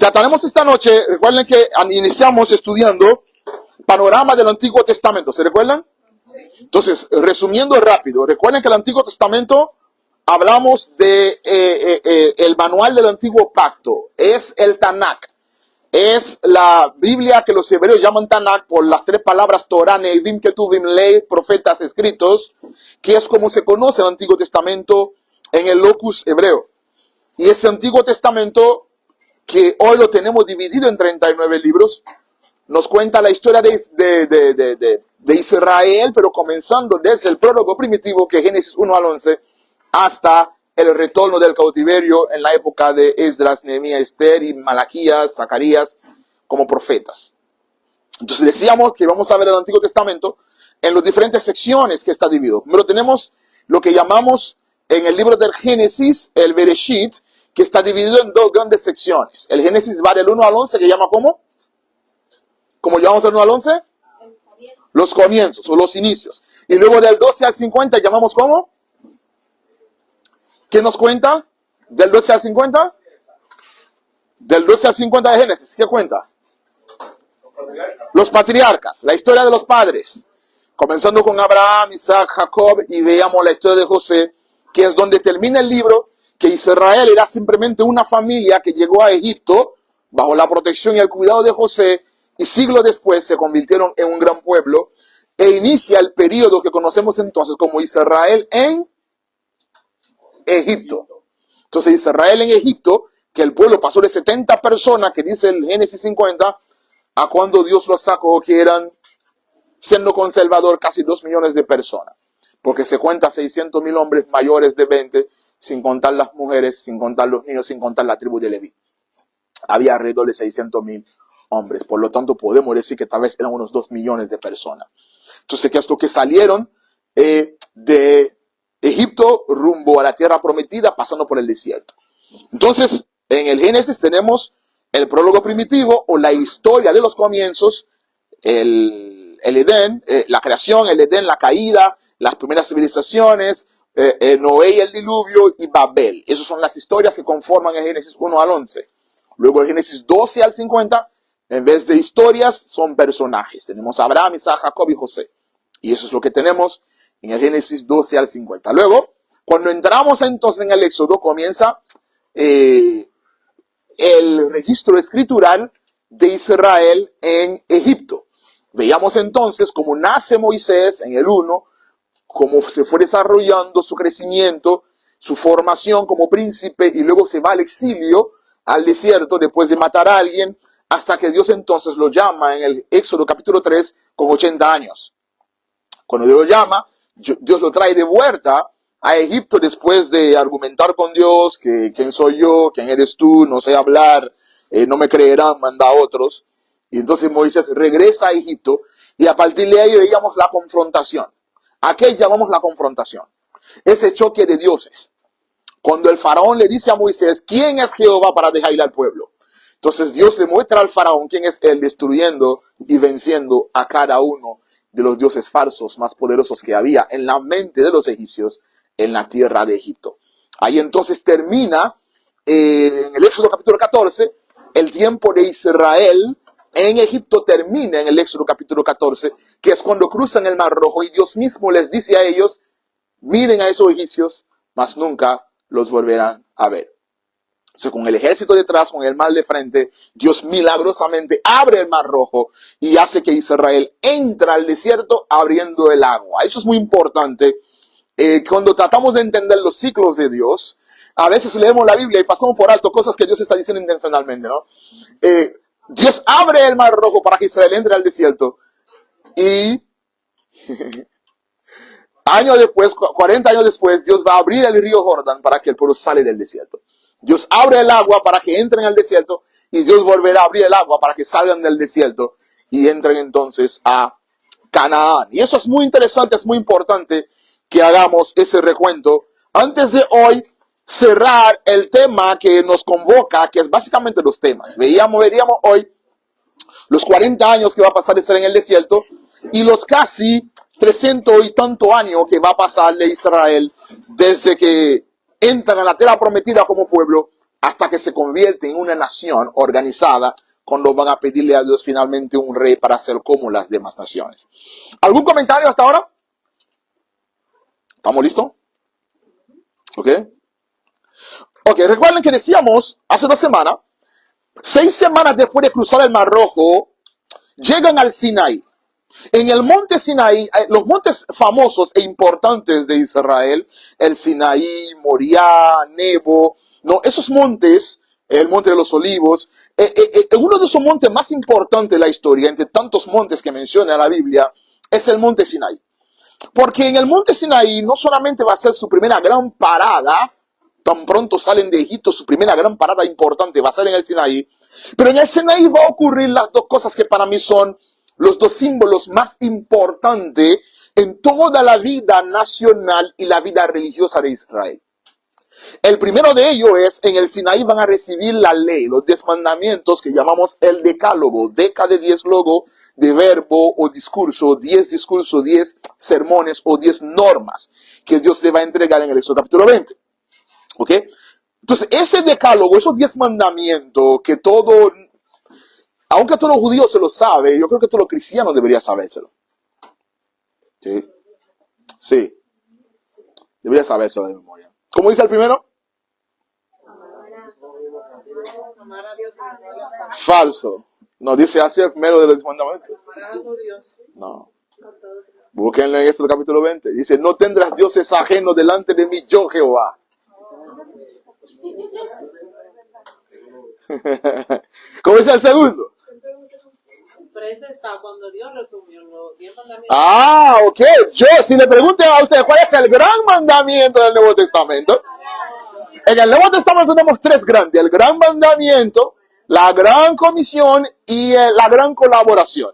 Trataremos esta noche, recuerden que iniciamos estudiando panorama del Antiguo Testamento, ¿se recuerdan? Entonces, resumiendo rápido, recuerden que el Antiguo Testamento hablamos de el manual del Antiguo Pacto, es el Tanakh, es la Biblia que los hebreos llaman Tanakh por las tres palabras Torah, Neivim, Ketuvim, ley, profetas escritos, que es como se conoce el Antiguo Testamento en el locus hebreo. Y ese Antiguo Testamento, que hoy lo tenemos dividido en 39 libros, nos cuenta la historia de Israel, pero comenzando desde el prólogo primitivo, que es Génesis 1 al 11, hasta el retorno del cautiverio en la época de Esdras, Nehemías, Esther y Malaquías, Zacarías, como profetas. Entonces decíamos que vamos a ver el Antiguo Testamento en las diferentes secciones que está dividido. Primero tenemos lo que llamamos en el libro del Génesis, el Bereshit, que está dividido en dos grandes secciones. El Génesis va del 1 al 11, que llama ¿cómo? ¿Cómo llamamos del 1 al 11? Los comienzos o los inicios. Y luego del 12 al 50 llamamos ¿cómo? ¿Qué nos cuenta? ¿Del 12 al 50? Del 12 al 50 de Génesis, ¿qué cuenta? Los patriarcas, la historia de los padres. Comenzando con Abraham, Isaac, Jacob, y veamos la historia de José, que es donde termina el libro, que Israel era simplemente una familia que llegó a Egipto bajo la protección y el cuidado de José, y siglos después se convirtieron en un gran pueblo, e inicia el periodo que conocemos entonces como Israel en Egipto. Entonces Israel en Egipto, que el pueblo pasó de 70 personas, que dice el Génesis 50, a cuando Dios los sacó, que eran, siendo conservador, casi 2 millones de personas. Porque se cuenta 600,000 hombres mayores de 20, sin contar las mujeres, sin contar los niños, sin contar la tribu de Leví. Había alrededor de 600,000 hombres. Por lo tanto, podemos decir que tal vez eran unos 2 millones de personas. Entonces, que esto que salieron de Egipto rumbo a la tierra prometida, pasando por el desierto. Entonces, en el Génesis tenemos el prólogo primitivo o la historia de los comienzos, el Edén, la creación, el Edén, la caída, las primeras civilizaciones, Noé y el diluvio y Babel. Esas son las historias que conforman el Génesis 1 al 11. Luego el Génesis 12 al 50, en vez de historias, son personajes. Tenemos a Abraham, Isaac, Jacob y José. Y eso es lo que tenemos en el Génesis 12 al 50. Luego, cuando entramos entonces en el Éxodo, comienza el registro escritural de Israel en Egipto. Veíamos entonces cómo nace Moisés en el 1, cómo se fue desarrollando su crecimiento, su formación como príncipe, y luego se va al exilio, al desierto, después de matar a alguien, hasta que Dios entonces lo llama en el Éxodo capítulo 3 con 80 años. Cuando Dios lo llama, Dios lo trae de vuelta a Egipto después de argumentar con Dios que quién soy yo, quién eres tú, no sé hablar, no me creerán, manda a otros. Y entonces Moisés regresa a Egipto y a partir de ahí veíamos la confrontación. ¿A qué llamamos la confrontación? Ese choque de dioses. Cuando el faraón le dice a Moisés, ¿quién es Jehová para dejar ir al pueblo? Entonces Dios le muestra al faraón quién es él, destruyendo y venciendo a cada uno de los dioses falsos más poderosos que había en la mente de los egipcios en la tierra de Egipto. Ahí entonces termina, en el Éxodo capítulo 14, el tiempo de Israel en Egipto termina en el Éxodo capítulo 14, que es cuando cruzan el Mar Rojo y Dios mismo les dice a ellos, miren a esos egipcios, mas nunca los volverán a ver. O sea, con el ejército detrás, con el mar de frente, Dios milagrosamente abre el Mar Rojo y hace que Israel entre al desierto abriendo el agua. Eso es muy importante. Cuando tratamos de entender los ciclos de Dios, a veces leemos la Biblia y pasamos por alto cosas que Dios está diciendo intencionalmente, ¿no? Dios abre el Mar Rojo para que Israel entre al desierto y años después, 40 años después, Dios va a abrir el río Jordán para que el pueblo sale del desierto. Dios abre el agua para que entren al desierto y Dios volverá a abrir el agua para que salgan del desierto y entren entonces a Canaán. Y eso es muy interesante, es muy importante que hagamos ese recuento antes de hoy cerrar el tema que nos convoca, que es básicamente los temas. Veríamos hoy los 40 años que va a pasar de ser en el desierto y los casi 300 y tanto años que va a pasar de Israel desde que entran a la tierra prometida como pueblo hasta que se convierte en una nación organizada, cuando van a pedirle a Dios finalmente un rey para ser como las demás naciones. ¿Algún comentario hasta ahora? ¿Estamos listos? ¿Ok? Ok, recuerden que decíamos hace 2 semanas, 6 semanas después de cruzar el Mar Rojo, llegan al Sinaí. En el monte Sinaí, los montes famosos e importantes de Israel, el Sinaí, Moriah, Nebo, no, esos montes, el monte de los olivos, uno de esos montes más importantes de la historia, entre tantos montes que menciona la Biblia, es el monte Sinaí. Porque en el monte Sinaí no solamente va a ser su primera gran parada, tan pronto salen de Egipto, su primera gran parada importante va a ser en el Sinaí, pero en el Sinaí va a ocurrir las dos cosas que para mí son los dos símbolos más importantes en toda la vida nacional y la vida religiosa de Israel. El primero de ellos es, en el Sinaí van a recibir la ley, los 10 mandamientos que llamamos el decálogo, deca de 10 logo de verbo o discurso, 10 discursos, 10 sermones o 10 normas que Dios le va a entregar en el Éxodo capítulo 20. ¿Ok? Entonces, ese decálogo, esos 10 mandamientos que todo, aunque todo judío se lo sabe, yo creo que todo cristiano debería sabérselo. ¿Sí? Sí. Debería sabérselo de memoria. ¿Cómo dice el primero? Falso. No, dice así el primero de los mandamientos. No. Búsquenlo en Éxodo capítulo 20. Dice, no tendrás dioses ajenos delante de mí, yo Jehová. ¿Cómo dice el segundo? Pero ese está cuando Dios resumió los 10 mandamientos. Ah, ok. Yo, si le pregunten a ustedes cuál es el gran mandamiento del Nuevo Testamento, en el Nuevo Testamento tenemos 3 grandes: el gran mandamiento, la gran comisión y la gran colaboración,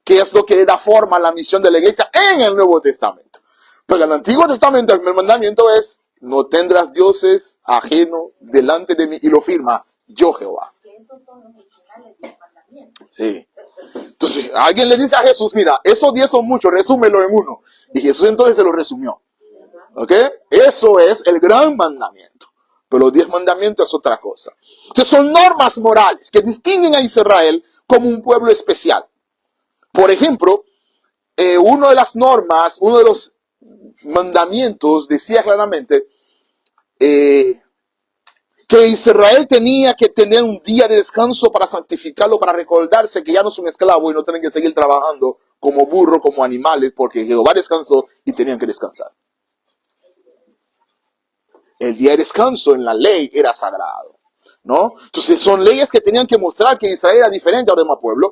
que es lo que da forma a la misión de la iglesia en el Nuevo Testamento. Pero en el Antiguo Testamento el primer mandamiento es, no tendrás dioses ajenos delante de mí, y lo firma yo Jehová. Esos son los originales 10 mandamientos. Sí. Entonces, alguien le dice a Jesús, mira, esos 10 son muchos, resúmelo en uno. Y Jesús entonces se lo resumió. ¿Ok? Eso es el gran mandamiento. Pero los 10 mandamientos es otra cosa. Entonces, son normas morales que distinguen a Israel como un pueblo especial. Por ejemplo, una de las normas, uno de los mandamientos decía claramente que Israel tenía que tener un día de descanso para santificarlo, para recordarse que ya no es un esclavo y no tienen que seguir trabajando como burro, como animales, porque Jehová descansó y tenían que descansar. El día de descanso en la ley era sagrado, ¿no? Entonces son leyes que tenían que mostrar que Israel era diferente a los demás pueblos,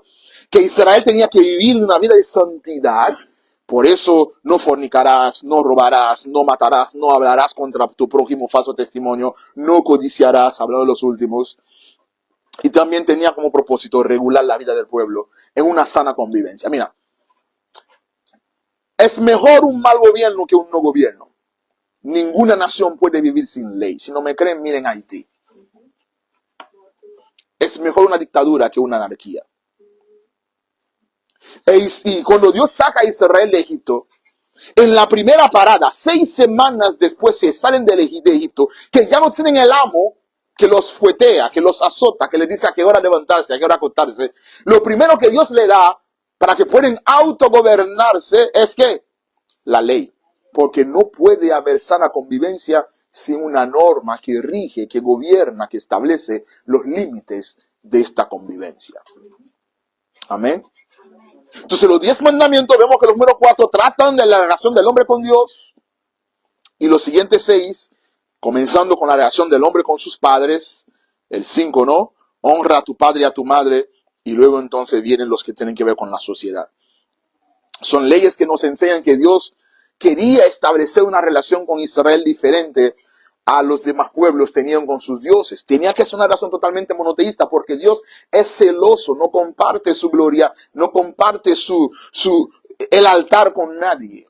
que Israel tenía que vivir una vida de santidad. Por eso no fornicarás, no robarás, no matarás, no hablarás contra tu prójimo falso testimonio, no codiciarás, hablando de los últimos. Y también tenía como propósito regular la vida del pueblo en una sana convivencia. Mira, es mejor un mal gobierno que un no gobierno. Ninguna nación puede vivir sin ley. Si no me creen, miren Haití. Es mejor una dictadura que una anarquía. Y cuando Dios saca a Israel de Egipto, en la primera parada, 6 semanas después se salen de Egipto, que ya no tienen el amo que los fuetea, que los azota, que les dice a qué hora levantarse, a qué hora acostarse. Lo primero que Dios le da para que puedan autogobernarse es que la ley. Porque no puede haber sana convivencia sin una norma que rige, que gobierna, que establece los límites de esta convivencia. Amén. Entonces los 10 mandamientos, vemos que los números 4 tratan de la relación del hombre con Dios, y los siguientes 6, comenzando con la relación del hombre con sus padres, el 5, ¿no? Honra a tu padre y a tu madre, y luego entonces vienen los que tienen que ver con la sociedad. Son leyes que nos enseñan que Dios quería establecer una relación con Israel diferente a los demás pueblos tenían con sus dioses. Tenía que ser una relación totalmente monoteísta, porque Dios es celoso, no comparte su gloria, no comparte el altar con nadie.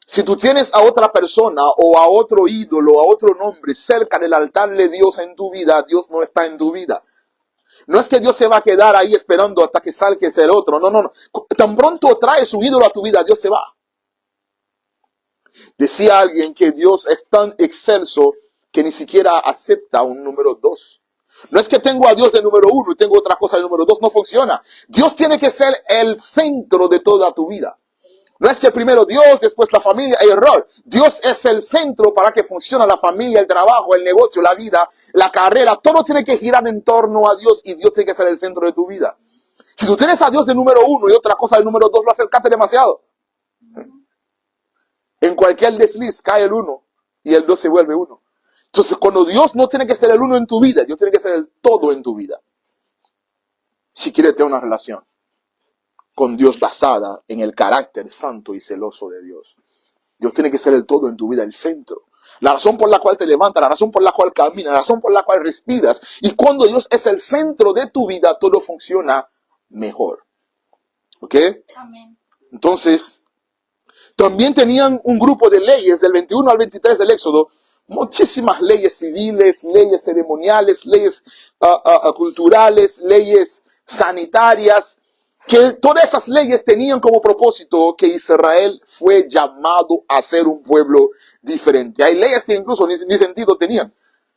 Si tú tienes a otra persona o a otro ídolo, a otro nombre cerca del altar de Dios en tu vida, Dios no está en tu vida. No es que Dios se va a quedar ahí esperando hasta que salga el otro. No, no, no. Tan pronto trae su ídolo a tu vida, Dios se va. Decía alguien que Dios es tan excelso que ni siquiera acepta un número 2. No es que tengo a Dios de número 1 y tengo otra cosa de número 2, no funciona. Dios tiene que ser el centro de toda tu vida. No es que primero Dios, después la familia, error. Dios es el centro para que funcione la familia, el trabajo, el negocio, la vida, la carrera. Todo tiene que girar en torno a Dios y Dios tiene que ser el centro de tu vida. Si tú tienes a Dios de número 1 y otra cosa de número 2, lo acercaste demasiado. En cualquier desliz cae el 1 y el 2 se vuelve 1. Entonces, cuando Dios no tiene que ser el 1 en tu vida, Dios tiene que ser el todo en tu vida. Si quieres tener una relación con Dios basada en el carácter santo y celoso de Dios. Dios tiene que ser el todo en tu vida, el centro. La razón por la cual te levantas, la razón por la cual caminas, la razón por la cual respiras. Y cuando Dios es el centro de tu vida, todo funciona mejor. ¿Ok? Amén. Entonces, también tenían un grupo de leyes del 21 al 23 del Éxodo. Muchísimas leyes civiles, leyes ceremoniales, leyes culturales, leyes sanitarias, que todas esas leyes tenían como propósito que Israel fue llamado a ser un pueblo diferente. Hay leyes que incluso ni sentido tenían,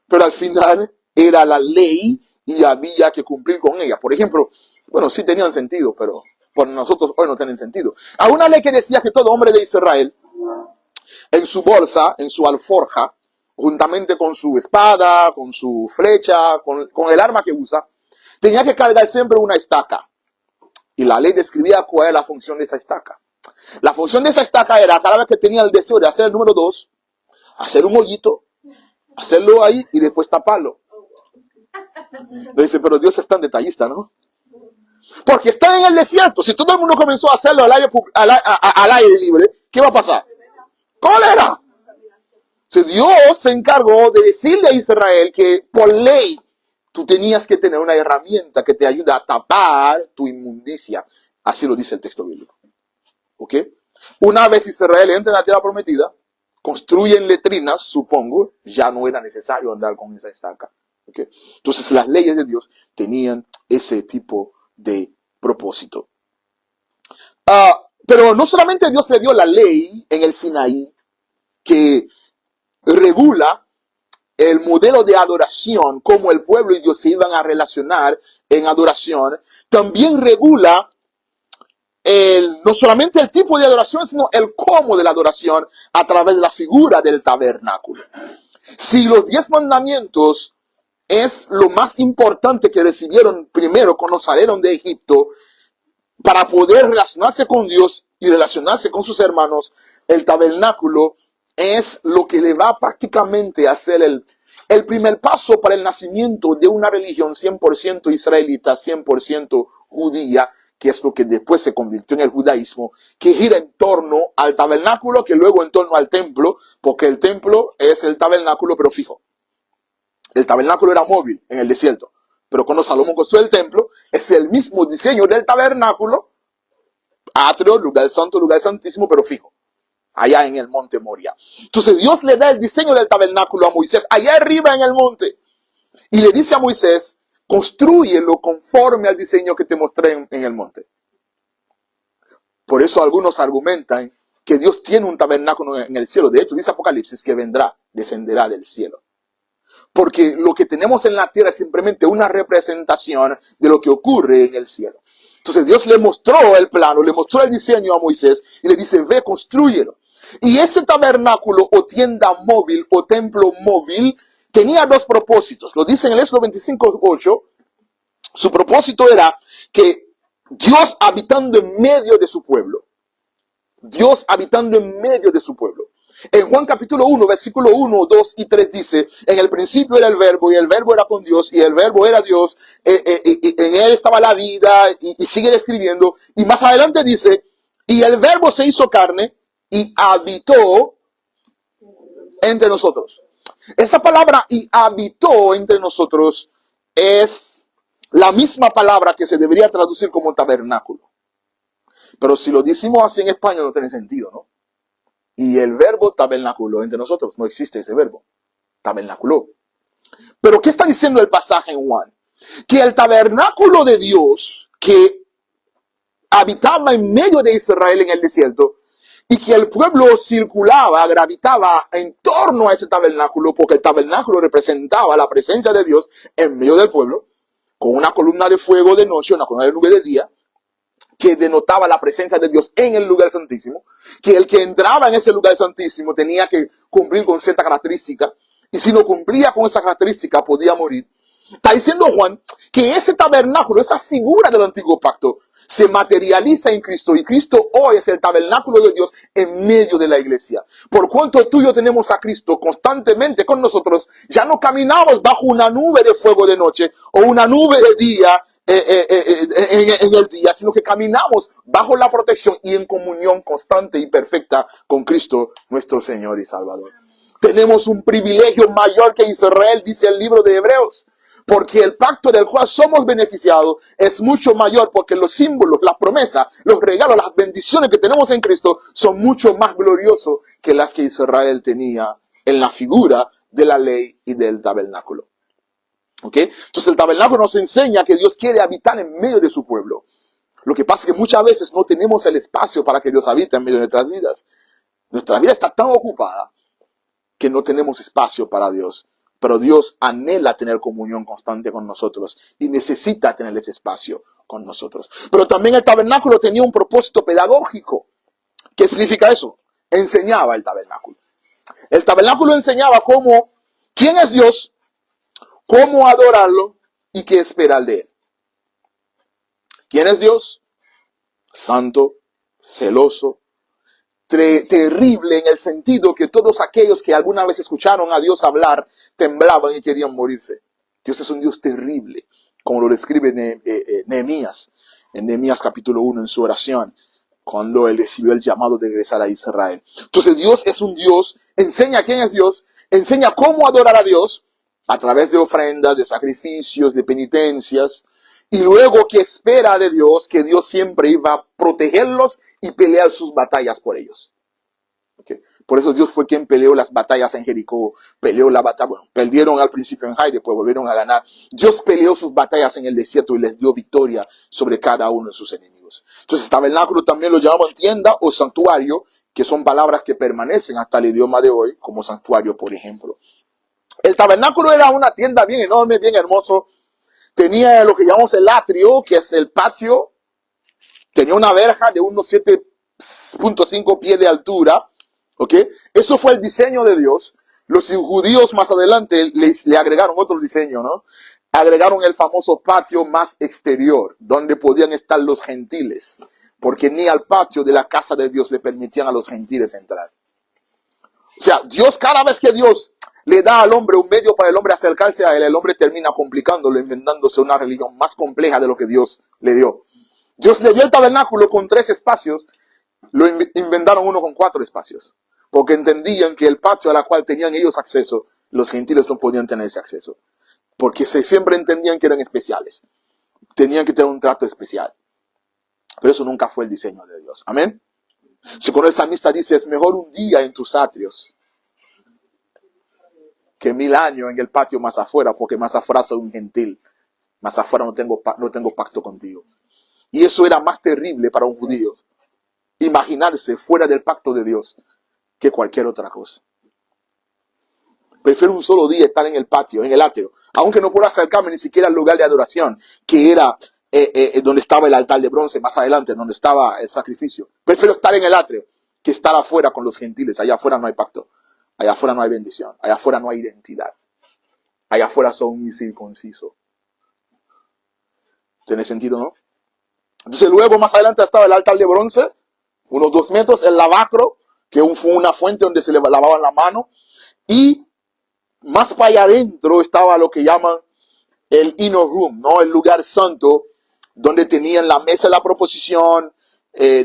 pero al final era la ley y había que cumplir con ella. Por ejemplo, bueno, sí tenían sentido, pero por nosotros hoy no tienen sentido. Hay una ley que decía que todo hombre de Israel, en su bolsa, en su alforja, juntamente con su espada, con su flecha, con el arma que usa, tenía que cargar siempre una estaca. Y la ley describía cuál era la función de esa estaca. La función de esa estaca era, cada vez que tenía el deseo de hacer el número 2, hacer un hoyito, hacerlo ahí y después taparlo. Le dice, pero Dios es tan detallista, ¿no? Porque está en el desierto. Si todo el mundo comenzó a hacerlo al aire libre, ¿qué va a pasar? ¡Cólera! Si Dios se encargó de decirle a Israel que por ley tú tenías que tener una herramienta que te ayuda a tapar tu inmundicia. Así lo dice el texto bíblico. ¿Ok? Una vez Israel entra en la tierra prometida, construyen letrinas, supongo, ya no era necesario andar con esa estaca. ¿Ok? Entonces las leyes de Dios tenían ese tipo de propósito. Pero no solamente Dios le dio la ley en el Sinaí, que regula el modelo de adoración, cómo el pueblo y Dios se iban a relacionar en adoración, también regula no solamente el tipo de adoración, sino el cómo de la adoración a través de la figura del tabernáculo. Si los 10 mandamientos es lo más importante que recibieron primero cuando salieron de Egipto, para poder relacionarse con Dios y relacionarse con sus hermanos, el tabernáculo es lo que le va prácticamente a ser el primer paso para el nacimiento de una religión 100% israelita, 100% judía, que es lo que después se convirtió en el judaísmo, que gira en torno al tabernáculo, que luego en torno al templo, porque el templo es el tabernáculo pero fijo. El tabernáculo era móvil en el desierto, pero cuando Salomón construyó el templo, es el mismo diseño del tabernáculo, atrio, lugar santo, lugar santísimo, pero fijo, allá en el monte Moria. Entonces Dios le da el diseño del tabernáculo a Moisés, allá arriba en el monte, y le dice a Moisés, constrúyelo conforme al diseño que te mostré en el monte. Por eso algunos argumentan que Dios tiene un tabernáculo en el cielo. De hecho, dice Apocalipsis que vendrá, descenderá del cielo. Porque lo que tenemos en la tierra es simplemente una representación de lo que ocurre en el cielo. Entonces Dios le mostró el plano, le mostró el diseño a Moisés y le dice, ve, constrúyelo. Y ese tabernáculo o tienda móvil o templo móvil tenía dos propósitos. Lo dice en el Éxodo 25:8. Su propósito era que Dios habitando en medio de su pueblo. Dios habitando en medio de su pueblo. En Juan capítulo 1, versículo 1, 2 y 3 dice, en el principio era el verbo y el verbo era con Dios y el verbo era Dios, en él estaba la vida y sigue describiendo. Y más adelante dice, y el verbo se hizo carne y habitó entre nosotros. Esa palabra y habitó entre nosotros es la misma palabra que se debería traducir como tabernáculo. Pero si lo decimos así en español no tiene sentido, ¿no? Y el verbo tabernáculo entre nosotros, no existe ese verbo, tabernáculo. Pero ¿qué está diciendo el pasaje en Juan? Que el tabernáculo de Dios que habitaba en medio de Israel en el desierto, y que el pueblo circulaba, gravitaba en torno a ese tabernáculo, porque el tabernáculo representaba la presencia de Dios en medio del pueblo, con una columna de fuego de noche, una columna de nube de día, que denotaba la presencia de Dios en el lugar santísimo, que el que entraba en ese lugar santísimo tenía que cumplir con cierta característica, y si no cumplía con esa característica podía morir. Está diciendo Juan que ese tabernáculo, esa figura del antiguo pacto, se materializa en Cristo, y Cristo hoy es el tabernáculo de Dios en medio de la iglesia. Por cuanto tú y yo tenemos a Cristo constantemente con nosotros, ya no caminamos bajo una nube de fuego de noche o una nube de día en el día, sino que caminamos bajo la protección y en comunión constante y perfecta con Cristo, nuestro Señor y Salvador. Tenemos un privilegio mayor que Israel, dice el libro de Hebreos, porque el pacto del cual somos beneficiados es mucho mayor, porque los símbolos, las promesas, los regalos, las bendiciones que tenemos en Cristo son mucho más gloriosos que las que Israel tenía en la figura de la ley y del tabernáculo. ¿Ok? Entonces el tabernáculo nos enseña que Dios quiere habitar en medio de su pueblo. Lo que pasa es que muchas veces no tenemos el espacio para que Dios habite en medio de nuestras vidas. Nuestra vida está tan ocupada que no tenemos espacio para Dios. Pero Dios anhela tener comunión constante con nosotros y necesita tener ese espacio con nosotros. Pero también el tabernáculo tenía un propósito pedagógico. ¿Qué significa eso? Enseñaba el tabernáculo. El tabernáculo enseñaba quién es Dios, cómo adorarlo y qué esperar de él. ¿Quién es Dios? Santo, celoso, terrible en el sentido que todos aquellos que alguna vez escucharon a Dios hablar temblaban y querían morirse. Dios es un Dios terrible, como lo describe Nehemías, en Nehemías capítulo 1 en su oración, cuando él recibió el llamado de regresar a Israel. Entonces Dios es un Dios, enseña quién es Dios, enseña cómo adorar a Dios, a través de ofrendas, de sacrificios, de penitencias, y luego que espera de Dios, que Dios siempre iba a protegerlos y pelear sus batallas por ellos. ¿Okay? Por eso Dios fue quien peleó las batallas en Jericó, peleó la batalla, bueno, perdieron al principio en Jai, después volvieron a ganar. Dios peleó sus batallas en el desierto y les dio victoria sobre cada uno de sus enemigos. Entonces tabernáculo también lo llamamos tienda o santuario, que son palabras que permanecen hasta el idioma de hoy, como santuario, por ejemplo. El tabernáculo era una tienda bien enorme, bien hermoso. Tenía lo que llamamos el atrio, que es el patio. Tenía una verja de unos 7.5 pies de altura. ¿Ok? Eso fue el diseño de Dios. Los judíos más adelante le agregaron otro diseño, ¿no? Agregaron el famoso patio más exterior, donde podían estar los gentiles. Porque ni al patio de la casa de Dios le permitían a los gentiles entrar. O sea, Dios, cada vez que Dios le da al hombre un medio para el hombre acercarse a él, el hombre termina complicándolo, inventándose una religión más compleja de lo que Dios le dio. Dios le dio el tabernáculo con 3 espacios, lo inventaron uno con 4 espacios, porque entendían que el patio a la cual tenían ellos acceso, los gentiles no podían tener ese acceso, porque siempre entendían que eran especiales, tenían que tener un trato especial. Pero eso nunca fue el diseño de Dios. Amén. Si con el salmista dice, es mejor un día en tus atrios que 1000 años en el patio más afuera, porque más afuera soy un gentil, más afuera no tengo pacto contigo. Y eso era más terrible para un judío, imaginarse fuera del pacto de Dios, que cualquier otra cosa. Prefiero un solo día estar en el patio, en el atrio, aunque no pueda acercarme ni siquiera al lugar de adoración, que era donde estaba el altar de bronce, más adelante, donde estaba el sacrificio. Prefiero estar en el atrio que estar afuera con los gentiles. Allá afuera no hay pacto. Allá afuera no hay bendición. Allá afuera no hay identidad. Allá afuera son incircuncisos. ¿Tiene sentido, no? Entonces luego más adelante estaba el altar de bronce, unos 2 metros, el lavacro, que fue una fuente donde se le lavaban la mano. Y más para allá adentro estaba lo que llaman el inner room, ¿no? El lugar santo, donde tenían la mesa de la proposición,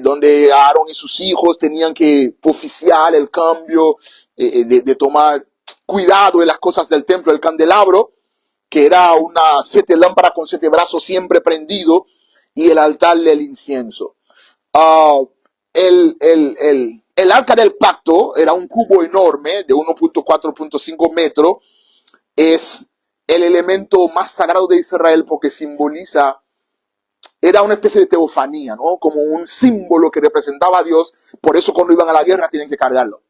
donde Aarón y sus hijos tenían que oficiar el cambio, de tomar cuidado de las cosas del templo, el candelabro, que era una 7 lámparas con 7 brazos siempre prendido, y el altar del incienso. El arca del pacto era un cubo enorme de 1.4.5 metros. Es el elemento más sagrado de Israel porque simboliza era una especie de teofanía, ¿no? Como un símbolo que representaba a Dios. Por eso cuando iban a la guerra tienen que cargarlo.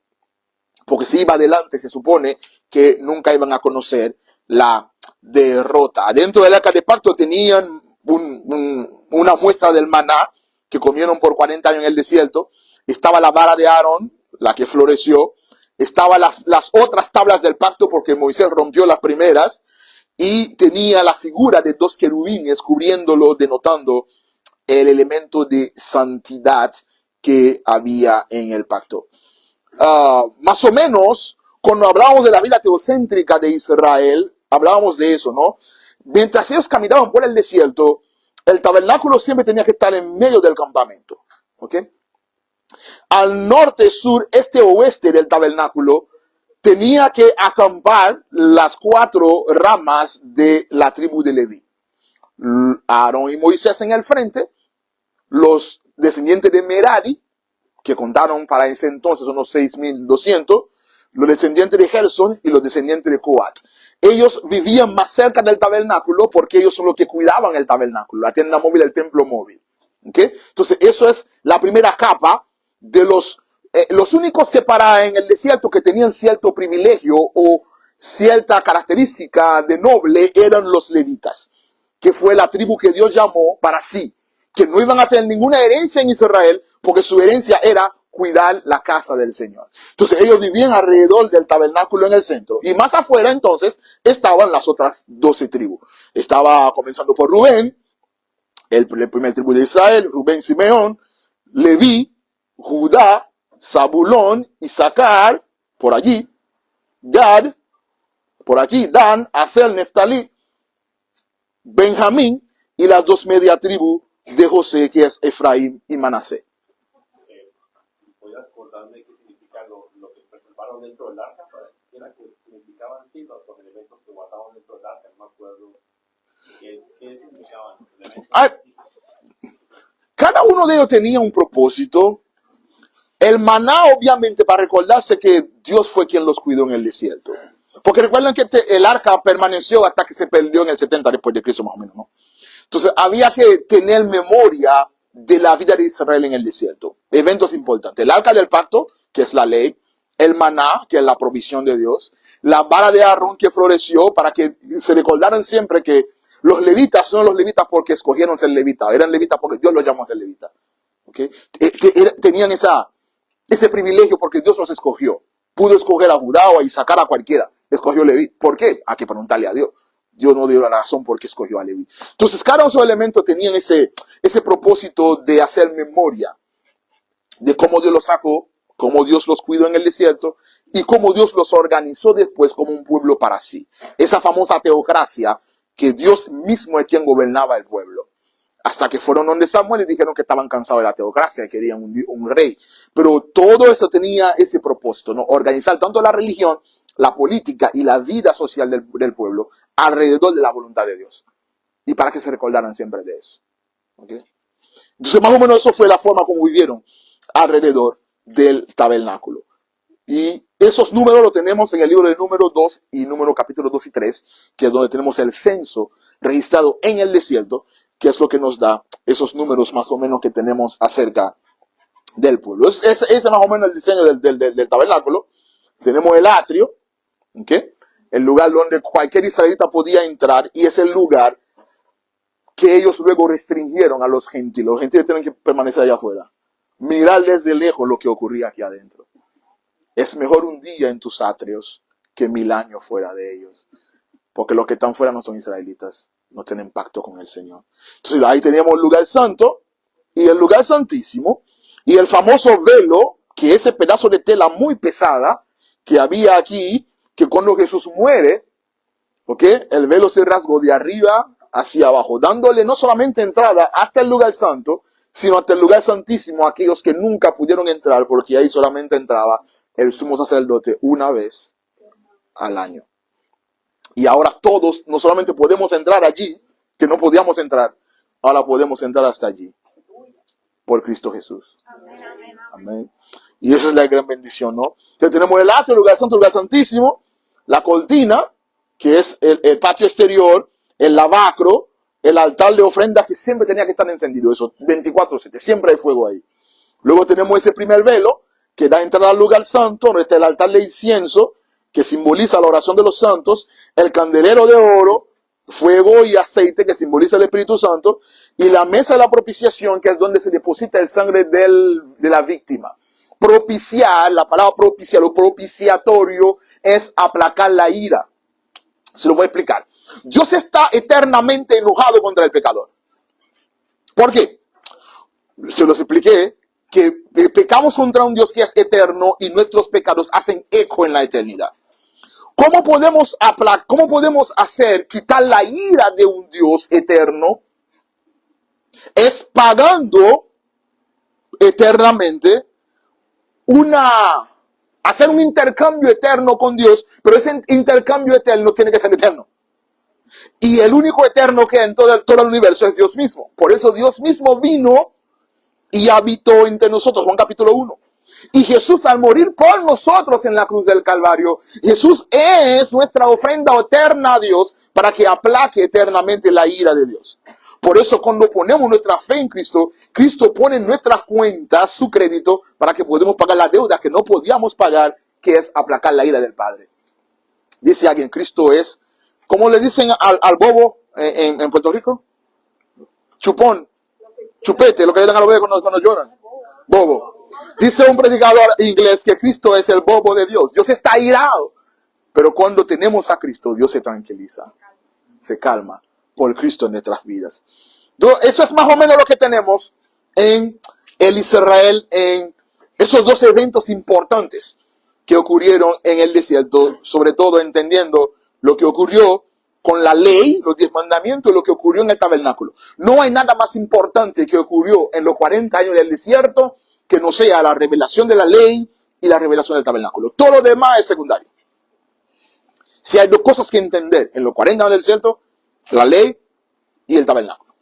Porque si iba adelante, se supone que nunca iban a conocer la derrota. Dentro del arca de pacto tenían una muestra del maná que comieron por 40 años en el desierto. Estaba la vara de Aarón, la que floreció. Estaban las otras tablas del pacto porque Moisés rompió las primeras. Y tenía la figura de 2 querubines cubriéndolo, denotando el elemento de santidad que había en el pacto. Más o menos, cuando hablábamos de la vida teocéntrica de Israel, hablábamos de eso, ¿no? Mientras ellos caminaban por el desierto, el tabernáculo siempre tenía que estar en medio del campamento, ¿ok? Al norte, sur, este, oeste del tabernáculo, tenía que acampar las 4 ramas de la tribu de Leví. Aarón y Moisés en el frente, los descendientes de Merari, que contaron para ese entonces unos 6,200, los descendientes de Gerson y los descendientes de Coat. Ellos vivían más cerca del tabernáculo porque ellos son los que cuidaban el tabernáculo, la tienda móvil, el templo móvil. ¿Okay? Entonces, eso es la primera capa de los únicos que en el desierto que tenían cierto privilegio o cierta característica de noble eran los levitas, que fue la tribu que Dios llamó para sí, que no iban a tener ninguna herencia en Israel porque su herencia era cuidar la casa del Señor. Entonces ellos vivían alrededor del tabernáculo en el centro y más afuera entonces estaban las otras 12 tribus. Estaba comenzando por Rubén, el primer tribu de Israel, Rubén, Simeón, Leví, Judá, Zabulón, Isaacar, por allí, Gad, por aquí, Dan, Aser, Neftalí, Benjamín y las 2 media tribus de José, que es Efraín y Manasés. ¿Podrías contarme qué significa lo que preservaron dentro del arca? Era que significaban así los elementos que guardaban dentro del arca, no me acuerdo qué significaban los elementos. Cada uno de ellos tenía un propósito. El maná, obviamente, para recordarse que Dios fue quien los cuidó en el desierto. Porque recuerden que el arca permaneció hasta que se perdió en el 70 después de Cristo, más o menos, ¿no? Entonces, había que tener memoria de la vida de Israel en el desierto. Eventos importantes. El arca del pacto, que es la ley. El maná, que es la provisión de Dios. La vara de Aarón que floreció para que se recordaran siempre que los levitas son los levitas porque escogieron ser levitas. Eran levitas porque Dios los llamó a ser levitas. ¿Okay? Tenían ese privilegio porque Dios los escogió. Pudo escoger a Judá o a Isaacar, a cualquiera. Escogió a Leví. ¿Por qué? Hay que preguntarle a Dios. Dios no dio la razón por qué escogió a Leví. Entonces, cada uno de esos elementos tenían ese propósito de hacer memoria de cómo Dios los sacó, cómo Dios los cuidó en el desierto y cómo Dios los organizó después como un pueblo para sí. Esa famosa teocracia que Dios mismo es quien gobernaba el pueblo. Hasta que fueron donde Samuel y dijeron que estaban cansados de la teocracia y querían un rey. Pero todo eso tenía ese propósito, ¿no? Organizar tanto la religión, la política y la vida social del pueblo alrededor de la voluntad de Dios. Y para que se recordaran siempre de eso. ¿Okay? Entonces, más o menos eso fue la forma como vivieron alrededor del tabernáculo. Y esos números los tenemos en el libro de Números 2 y Números capítulo 2 y 3, que es donde tenemos el censo registrado en el desierto, que es lo que nos da esos números más o menos que tenemos acerca del pueblo. Ese es más o menos el diseño del tabernáculo. Tenemos el atrio, ¿okay? El lugar donde cualquier israelita podía entrar, y es el lugar que ellos luego restringieron a los gentiles. Los gentiles tienen que permanecer allá afuera. Mirar desde lejos lo que ocurría aquí adentro. Es mejor un día en tus atrios que 1000 años fuera de ellos. Porque los que están fuera no son israelitas. No tienen pacto con el Señor. Entonces ahí teníamos el lugar santo y el lugar santísimo. Y el famoso velo, que ese pedazo de tela muy pesada que había aquí, que cuando Jesús muere, ¿ok? El velo se rasgó de arriba hacia abajo, dándole no solamente entrada hasta el lugar santo, sino hasta el lugar santísimo a aquellos que nunca pudieron entrar, porque ahí solamente entraba el sumo sacerdote una vez al año. Y ahora todos no solamente podemos entrar allí, que no podíamos entrar, ahora podemos entrar hasta allí, por Cristo Jesús. Amén. Y esa es la gran bendición, ¿no? Entonces tenemos el atrio, el lugar santo, el lugar santísimo, la cortina, que es el patio exterior, el lavacro, el altar de ofrenda que siempre tenía que estar encendido, eso 24/7, siempre hay fuego ahí. Luego tenemos ese primer velo que da entrada al lugar santo, donde está el altar de incienso, que simboliza la oración de los santos, el candelero de oro, fuego y aceite, que simboliza el Espíritu Santo, y la mesa de la propiciación, que es donde se deposita el sangre de la víctima. Propiciar, la palabra propiciar, lo propiciatorio, es aplacar la ira. Se lo voy a explicar. Dios está eternamente enojado contra el pecador. ¿Por qué? Se los expliqué, que pecamos contra un Dios que es eterno y nuestros pecados hacen eco en la eternidad. ¿Cómo podemos quitar la ira de un Dios eterno? Es pagando eternamente hacer un intercambio eterno con Dios, pero ese intercambio eterno tiene que ser eterno. Y el único eterno que hay en todo el universo es Dios mismo. Por eso Dios mismo vino y habitó entre nosotros, Juan capítulo 1. Y Jesús, al morir por nosotros en la cruz del Calvario, Jesús es nuestra ofrenda eterna a Dios para que aplaque eternamente la ira de Dios. Por eso cuando ponemos nuestra fe en Cristo, Cristo pone en nuestras cuentas su crédito para que podamos pagar la deuda que no podíamos pagar, que es aplacar la ira del Padre. Dice alguien, Cristo es, ¿cómo le dicen al bobo en Puerto Rico? Chupón, chupete, lo que le dan a los bebés cuando lloran. Bobo. Dice un predicador inglés que Cristo es el bobo de Dios. Dios está airado. Pero cuando tenemos a Cristo, Dios se tranquiliza, se calma por Cristo en nuestras vidas. Eso es más o menos lo que tenemos en el Israel, en esos dos eventos importantes que ocurrieron en el desierto, sobre todo entendiendo lo que ocurrió con la ley, los 10 mandamientos, y lo que ocurrió en el tabernáculo. No hay nada más importante que ocurrió en los 40 años del desierto que no sea la revelación de la ley y la revelación del tabernáculo. Todo lo demás es secundario. Si hay dos cosas que entender en los 40 años del desierto, la ley y el tabernáculo.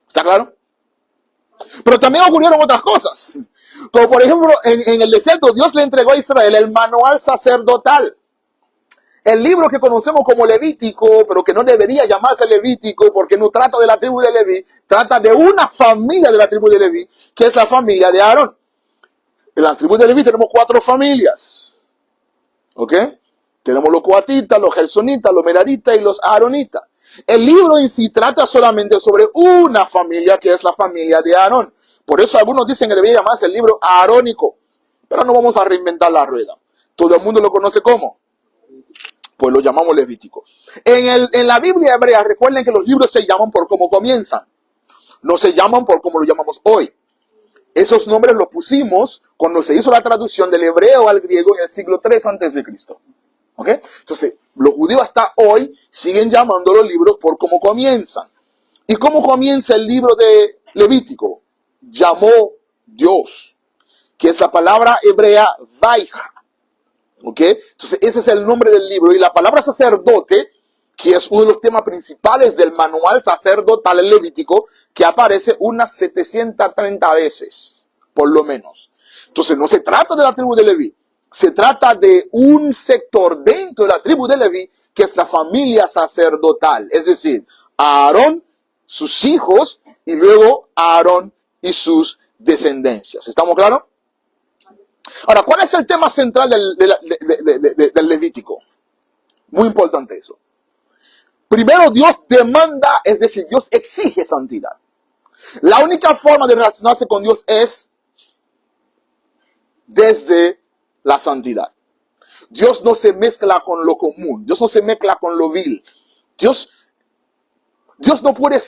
¿Está claro? Pero también ocurrieron otras cosas. Como por ejemplo, en el desierto Dios le entregó a Israel el manual sacerdotal. El libro que conocemos como Levítico, pero que no debería llamarse Levítico porque no trata de la tribu de Leví, trata de una familia de la tribu de Leví, que es la familia de Aarón. En la tribu de Leví tenemos 4 familias. ¿Ok? Tenemos los coatitas, los gersonitas, los meraritas y los aaronitas. El libro en sí trata solamente sobre una familia que es la familia de Aarón. Por eso algunos dicen que debería llamarse el libro arónico. Pero no vamos a reinventar la rueda. Todo el mundo lo conoce como. Pues lo llamamos Levítico. En la Biblia hebrea, recuerden que los libros se llaman por cómo comienzan. No se llaman por cómo lo llamamos hoy. Esos nombres los pusimos cuando se hizo la traducción del hebreo al griego en el siglo III a.C. ¿Ok? Entonces, los judíos hasta hoy siguen llamando los libros por cómo comienzan. ¿Y cómo comienza el libro de Levítico? Llamó Dios, que es la palabra hebrea Vayha. ¿Ok? Entonces, ese es el nombre del libro. Y la palabra sacerdote, que es uno de los temas principales del manual sacerdotal en Levítico, que aparece unas 730 veces, por lo menos. Entonces, no se trata de la tribu de Leví. Se trata de un sector dentro de la tribu de Leví, que es la familia sacerdotal. Es decir, Aarón, sus hijos, y luego Aarón y sus descendencias. ¿Estamos claros? Ahora, ¿cuál es el tema central del Levítico? Muy importante eso. Primero, Dios demanda, es decir, Dios exige santidad. La única forma de relacionarse con Dios es desde la santidad. Dios no se mezcla con lo común. Dios no se mezcla con lo vil. Dios no puede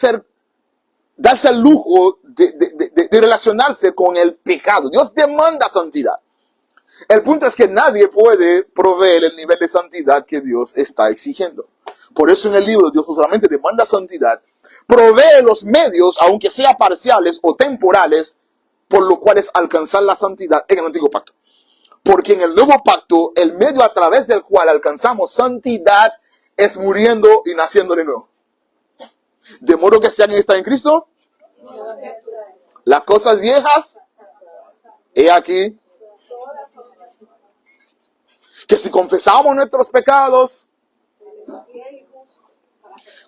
darse el lujo de relacionarse con el pecado. Dios demanda santidad. El punto es que nadie puede proveer el nivel de santidad que Dios está exigiendo. Por eso en el libro Dios no solamente demanda santidad, provee los medios, aunque sean parciales o temporales, por lo cual es alcanzar la santidad en el antiguo pacto. Porque en el nuevo pacto, el medio a través del cual alcanzamos santidad es muriendo y naciendo de nuevo. De modo que si alguien está en Cristo, las cosas viejas, he aquí, que si confesamos nuestros pecados,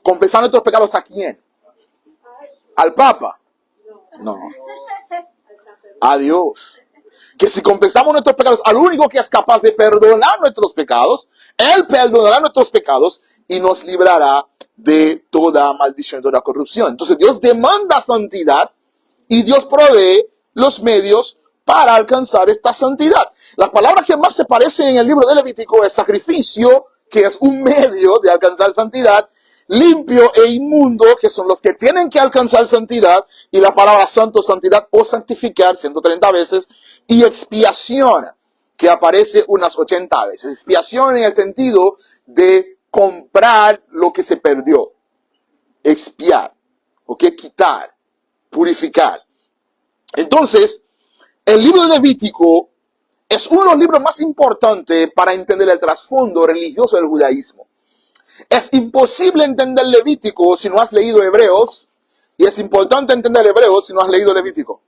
confesar nuestros pecados ¿a quién? ¿Al Papa? No. A Dios. Que si confesamos nuestros pecados al único que es capaz de perdonar nuestros pecados, Él perdonará nuestros pecados y nos librará de toda maldición, de toda corrupción. Entonces Dios demanda santidad y Dios provee los medios para alcanzar esta santidad. La palabra que más se parece en el libro de Levítico es sacrificio, que es un medio de alcanzar santidad, limpio e inmundo, que son los que tienen que alcanzar santidad, y la palabra santo, santidad o santificar 130 veces, y expiación, que aparece unas 80 veces. Expiación en el sentido de comprar lo que se perdió. Expiar, ¿ok? Quitar, purificar. Entonces, el libro de Levítico es uno de los libros más importantes para entender el trasfondo religioso del judaísmo. Es imposible entender Levítico si no has leído Hebreos, y es importante entender Hebreos si no has leído Levítico.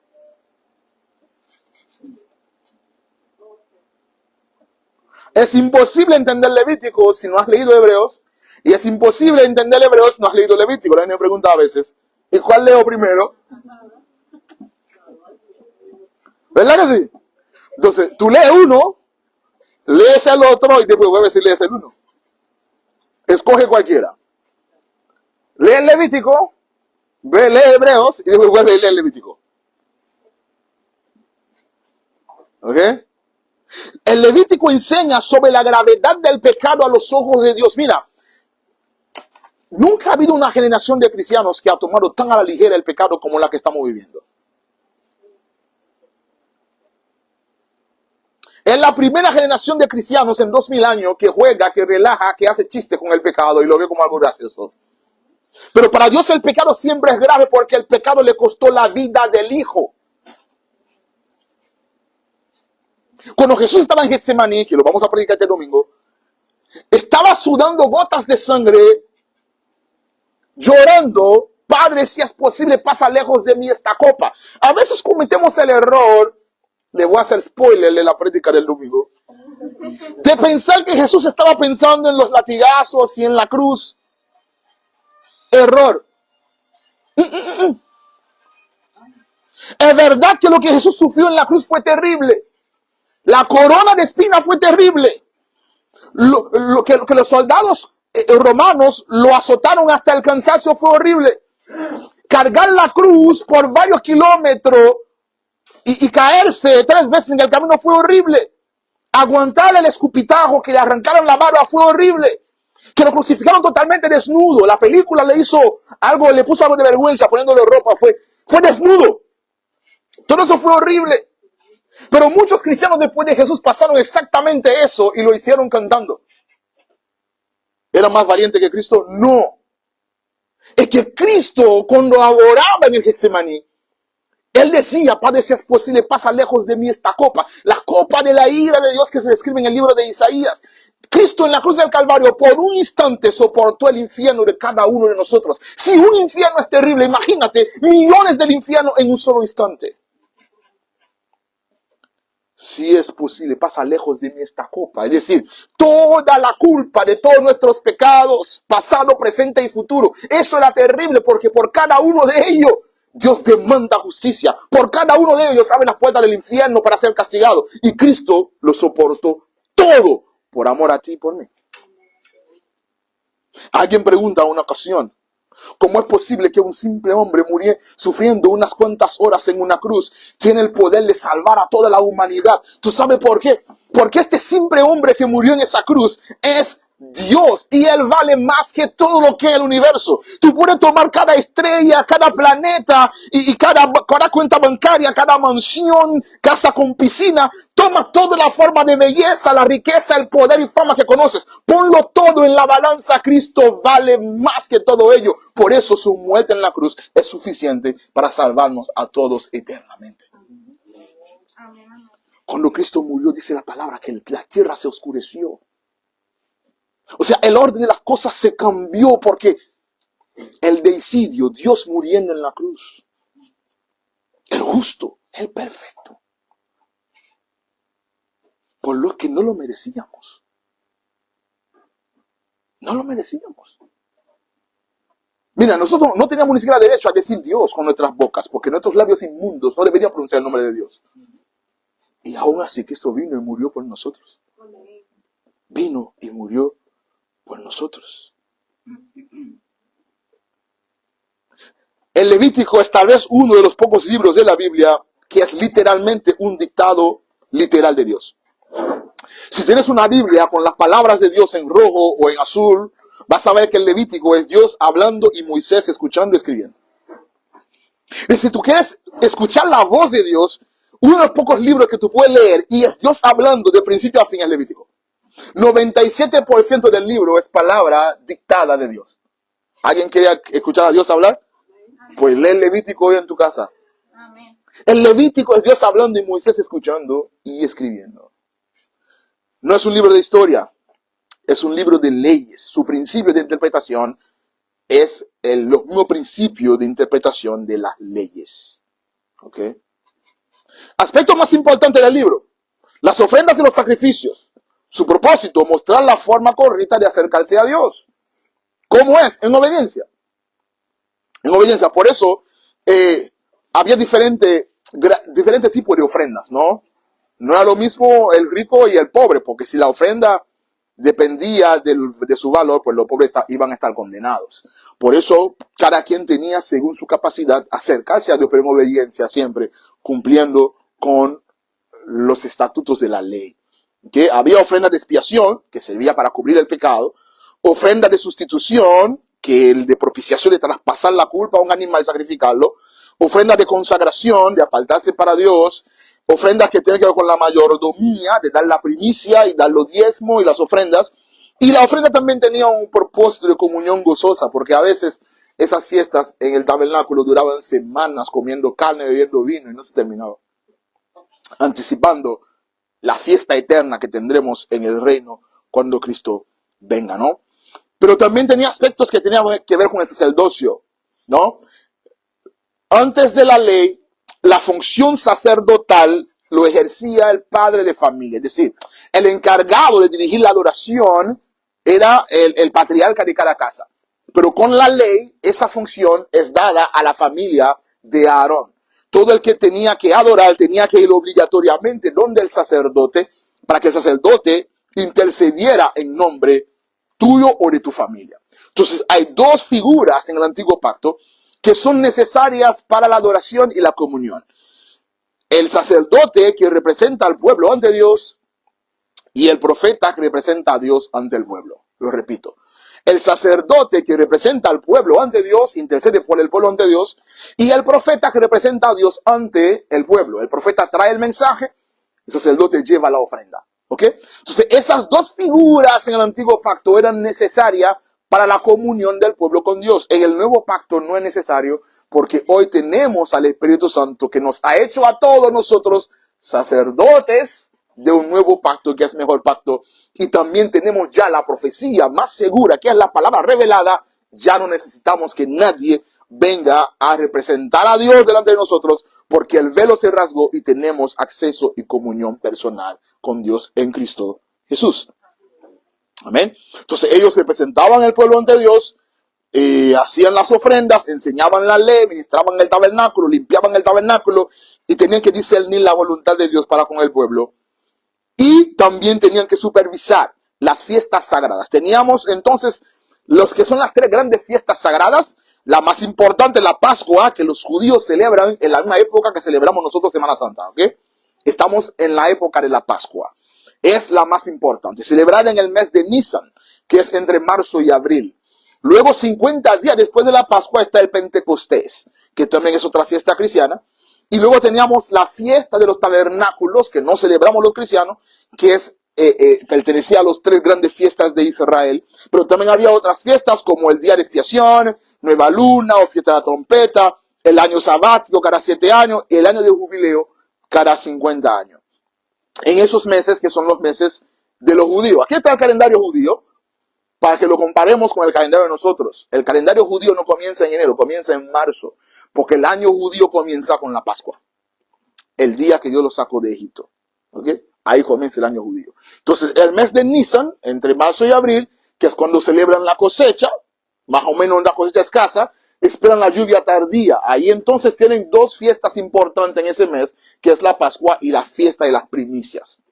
Es imposible entender Levítico si no has leído Hebreos, y es imposible entender Hebreos si no has leído Levítico. La gente me pregunta a veces, ¿y cuál leo primero? ¿Verdad que sí? Entonces, tú lees uno, lees el otro, y después vuelves y lees el uno. Escoge cualquiera. Lee el Levítico, lee Hebreos, y después vuelve y lee el Levítico. ¿Ok? El Levítico enseña sobre la gravedad del pecado a los ojos de Dios. Mira, nunca ha habido una generación de cristianos que ha tomado tan a la ligera el pecado como la que estamos viviendo. Es la primera generación de cristianos en 2000 años que juega, que relaja, que hace chiste con el pecado y lo ve como algo gracioso. Pero para Dios el pecado siempre es grave porque el pecado le costó la vida del Hijo. Cuando Jesús estaba en Getsemaní, que lo vamos a predicar este domingo, estaba sudando gotas de sangre, llorando, Padre, si es posible, pasa lejos de mí esta copa. A veces cometemos el error, le voy a hacer spoiler de la prédica del domingo, de pensar que Jesús estaba pensando en los latigazos y en la cruz. Error. Es verdad que lo que Jesús sufrió en la cruz fue terrible. La corona de espinas fue terrible. Lo que los soldados romanos lo azotaron hasta el cansancio fue horrible. Cargar la cruz por varios kilómetros y caerse 3 veces en el camino fue horrible. Aguantar el escupitajo, que le arrancaron la barba fue horrible. Que lo crucificaron totalmente desnudo. La película le puso algo de vergüenza poniéndole ropa. Fue desnudo. Todo eso fue horrible. Pero muchos cristianos después de Jesús pasaron exactamente eso y lo hicieron cantando. ¿Era más valiente que Cristo? No. Es que Cristo, cuando oraba en el Getsemaní, Él decía, Padre, si es posible, pasa lejos de mí esta copa. La copa de la ira de Dios que se describe en el libro de Isaías. Cristo en la cruz del Calvario por un instante soportó el infierno de cada uno de nosotros. Si un infierno es terrible, imagínate millones del infierno en un solo instante. Si es posible, pasa lejos de mí esta copa. Es decir, toda la culpa de todos nuestros pecados, pasado, presente y futuro. Eso era terrible porque por cada uno de ellos Dios demanda justicia. Por cada uno de ellos abre las puertas del infierno para ser castigado. Y Cristo lo soportó todo por amor a ti y por mí. Alguien pregunta en una ocasión, ¿cómo es posible que un simple hombre muriendo, sufriendo unas cuantas horas en una cruz, tiene el poder de salvar a toda la humanidad? ¿Tú sabes por qué? Porque este simple hombre que murió en esa cruz es Dios y Él vale más que todo lo que es el universo. Tú puedes tomar cada estrella, cada planeta y cada cuenta bancaria, cada mansión, casa con piscina. Toma toda la forma de belleza, la riqueza, el poder y fama que conoces. Ponlo todo en la balanza. Cristo vale más que todo ello. Por eso su muerte en la cruz es suficiente para salvarnos a todos eternamente. Cuando Cristo murió, dice la palabra que la tierra se oscureció. O sea, el orden de las cosas se cambió porque el deicidio, Dios muriendo en la cruz, el justo, el perfecto, por lo que no lo merecíamos. No lo merecíamos. Mira, nosotros no teníamos ni siquiera derecho a decir Dios con nuestras bocas, porque nuestros labios inmundos no deberían pronunciar el nombre de Dios. Y aún así Cristo vino y murió por nosotros. Vino y murió por nosotros. El Levítico es tal vez uno de los pocos libros de la Biblia que es literalmente un dictado literal de Dios. Si tienes una Biblia con las palabras de Dios en rojo o en azul, vas a ver que el Levítico es Dios hablando y Moisés escuchando y escribiendo. Y si tú quieres escuchar la voz de Dios, uno de los pocos libros que tú puedes leer y es Dios hablando de principio a fin es Levítico. 97% del libro es palabra dictada de Dios. ¿Alguien quiere escuchar a Dios hablar? Pues lee el Levítico hoy en tu casa. Amén. El Levítico es Dios hablando y Moisés escuchando y escribiendo. No es un libro de historia, es un libro de leyes. Su principio de interpretación es el mismo principio de interpretación de las leyes. ¿Ok? Aspecto más importante del libro: las ofrendas y los sacrificios. Su propósito, mostrar la forma correcta de acercarse a Dios. ¿Cómo es? En obediencia. En obediencia. Por eso había diferentes tipos de ofrendas, ¿no? No era lo mismo el rico y el pobre, porque si la ofrenda dependía de su valor, pues los pobres iban a estar condenados. Por eso cada quien tenía, según su capacidad, acercarse a Dios, pero en obediencia siempre, cumpliendo con los estatutos de la ley. ¿Okay? Había ofrenda de expiación, que servía para cubrir el pecado, ofrenda de sustitución, que el de propiciación, de traspasar la culpa a un animal y sacrificarlo, ofrenda de consagración, de apartarse para Dios, ofrendas que tienen que ver con la mayordomía, de dar la primicia y dar los diezmos y las ofrendas. Y la ofrenda también tenía un propósito de comunión gozosa, porque a veces esas fiestas en el tabernáculo duraban semanas comiendo carne, bebiendo vino y no se terminaba. Anticipando la fiesta eterna que tendremos en el reino cuando Cristo venga, ¿no? Pero también tenía aspectos que tenían que ver con el sacerdocio, ¿no? Antes de la ley, la función sacerdotal lo ejercía el padre de familia. Es decir, el encargado de dirigir la adoración era el patriarca de cada casa. Pero con la ley, esa función es dada a la familia de Aarón. Todo el que tenía que adorar tenía que ir obligatoriamente donde el sacerdote, para que el sacerdote intercediera en nombre tuyo o de tu familia. Entonces, hay dos figuras en el antiguo pacto que son necesarias para la adoración y la comunión. El sacerdote que representa al pueblo ante Dios y el profeta que representa a Dios ante el pueblo. Lo repito. El sacerdote que representa al pueblo ante Dios, intercede por el pueblo ante Dios, y el profeta que representa a Dios ante el pueblo. El profeta trae el mensaje, el sacerdote lleva la ofrenda. ¿Ok? Entonces, esas dos figuras en el antiguo pacto eran necesarias para la comunión del pueblo con Dios. En el nuevo pacto no es necesario, porque hoy tenemos al Espíritu Santo que nos ha hecho a todos nosotros sacerdotes de un nuevo pacto que es mejor pacto. Y también tenemos ya la profecía más segura, que es la palabra revelada. Ya no necesitamos que nadie venga a representar a Dios delante de nosotros, porque el velo se rasgó y tenemos acceso y comunión personal con Dios en Cristo Jesús. Amén. Entonces ellos representaban el pueblo ante Dios, hacían las ofrendas, enseñaban la ley, ministraban el tabernáculo, limpiaban el tabernáculo y tenían que discernir la voluntad de Dios para con el pueblo. Y también tenían que supervisar las fiestas sagradas. Teníamos entonces los que son las tres grandes fiestas sagradas. La más importante, la Pascua, que los judíos celebran en la misma época que celebramos nosotros Semana Santa. ¿Ok? Estamos en la época de la Pascua. Es la más importante, celebrada en el mes de Nisan, que es entre marzo y abril. Luego, 50 días después de la Pascua, está el Pentecostés, que también es otra fiesta cristiana. Y luego teníamos la fiesta de los tabernáculos, que no celebramos los cristianos, que es pertenecía a las tres grandes fiestas de Israel. Pero también había otras fiestas como el Día de Expiación, Nueva Luna o Fiesta de la Trompeta, el año sabático cada 7 años, y el año de jubileo cada 50 años. En esos meses que son los meses de los judíos. Aquí está el calendario judío, para que lo comparemos con el calendario de nosotros. El calendario judío no comienza en enero, comienza en marzo, porque el año judío comienza con la Pascua, el día que Dios lo sacó de Egipto. ¿Ok? Ahí comienza el año judío. Entonces, el mes de Nisan, entre marzo y abril, que es cuando celebran la cosecha, más o menos una cosecha escasa, esperan la lluvia tardía. Ahí entonces tienen dos fiestas importantes en ese mes, que es la Pascua y la fiesta de las primicias,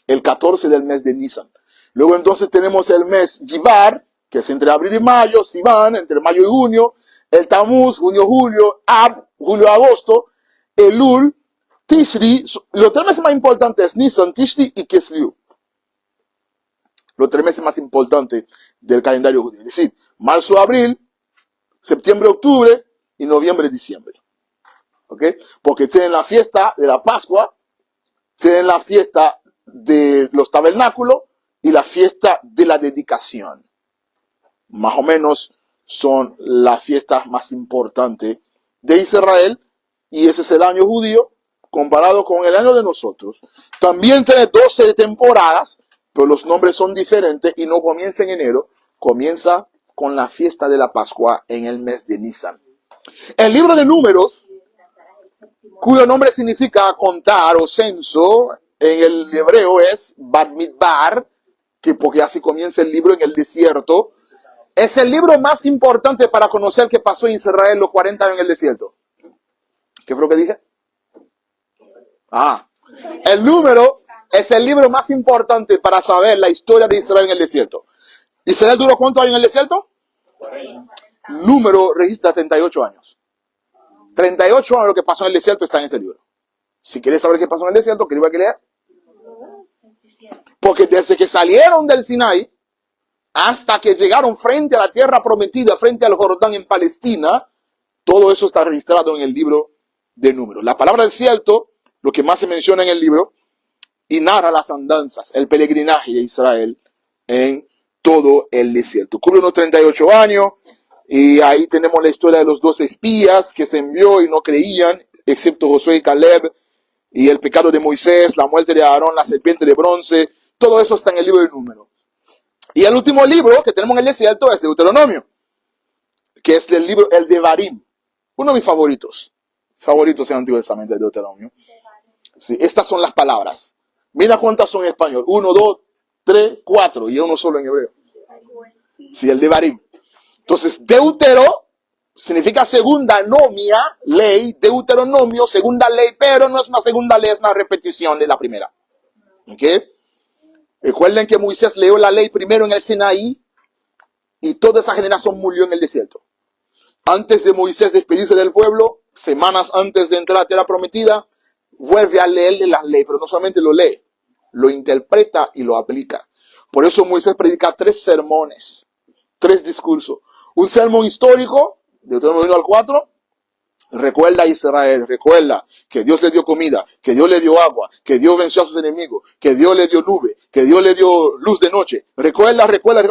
el 14 del mes de Nisan. Luego entonces tenemos el mes Yivar, que es entre abril y mayo, Sivan, entre mayo y junio, el Tamuz, junio, julio, Ab, julio, agosto, Elul, Tishri. Los 3 meses más importantes es Nisan, Tishri y Kislev. Los 3 meses más importantes del calendario judío. Es decir, marzo, abril, septiembre, octubre y noviembre, diciembre. ¿Ok? Porque tienen la fiesta de la Pascua, tienen la fiesta de los tabernáculos y la fiesta de la dedicación. Más o menos son las fiestas más importantes de Israel, y ese es el año judío comparado con el año de nosotros. También tiene 12 temporadas, pero los nombres son diferentes y no comienza en enero, comienza con la fiesta de la Pascua en el mes de Nisan. El libro de Números, cuyo nombre significa contar o censo, en el hebreo es Bamidbar, que porque así comienza el libro en el desierto. Es el libro más importante para conocer qué pasó en Israel los 40 años en el desierto. ¿Qué fue lo que dije? El Número es el libro más importante para saber la historia de Israel en el desierto. ¿Israel duró cuántos años en el desierto? 40. Número registra 38 años. 38 años lo que pasó en el desierto está en ese libro. Si quieres saber qué pasó en el desierto, ¿qué libro hay que leer? Porque desde que salieron del Sinaí hasta que llegaron frente a la tierra prometida, frente al Jordán en Palestina, todo eso está registrado en el libro de Números. La palabra desierto, lo que más se menciona en el libro, y narra las andanzas, el peregrinaje de Israel en todo el desierto. Cubre unos 38 años, y ahí tenemos la historia de los 12 espías que se envió y no creían, excepto Josué y Caleb, y el pecado de Moisés, la muerte de Aarón, la serpiente de bronce. Todo eso está en el libro de Números. Y el último libro que tenemos en el desierto es Deuteronomio, que es el libro, el Devarim, uno de mis favoritos en el Antiguo Testamento, el Deuteronomio. Sí, estas son las palabras. Mira cuántas son en español: 1, 2, 3, 4, y uno solo en hebreo. Sí, el Devarim. Entonces, Deutero significa segunda nomia, ley, Deuteronomio, segunda ley, pero no es una segunda ley, es una repetición de la primera. ¿Ok? Recuerden que Moisés leyó la ley primero en el Sinaí y toda esa generación murió en el desierto. Antes de Moisés despedirse del pueblo, semanas antes de entrar a la tierra prometida, vuelve a leerle las leyes, pero no solamente lo lee, lo interpreta y lo aplica. Por eso Moisés predica 3 sermones, 3 discursos. Un sermón histórico, de Deuteronomio 1 al 4, recuerda a Israel, recuerda que Dios le dio comida, que Dios le dio agua, que Dios venció a sus enemigos, que Dios le dio nube, que Dios le dio luz de noche. Recuerda,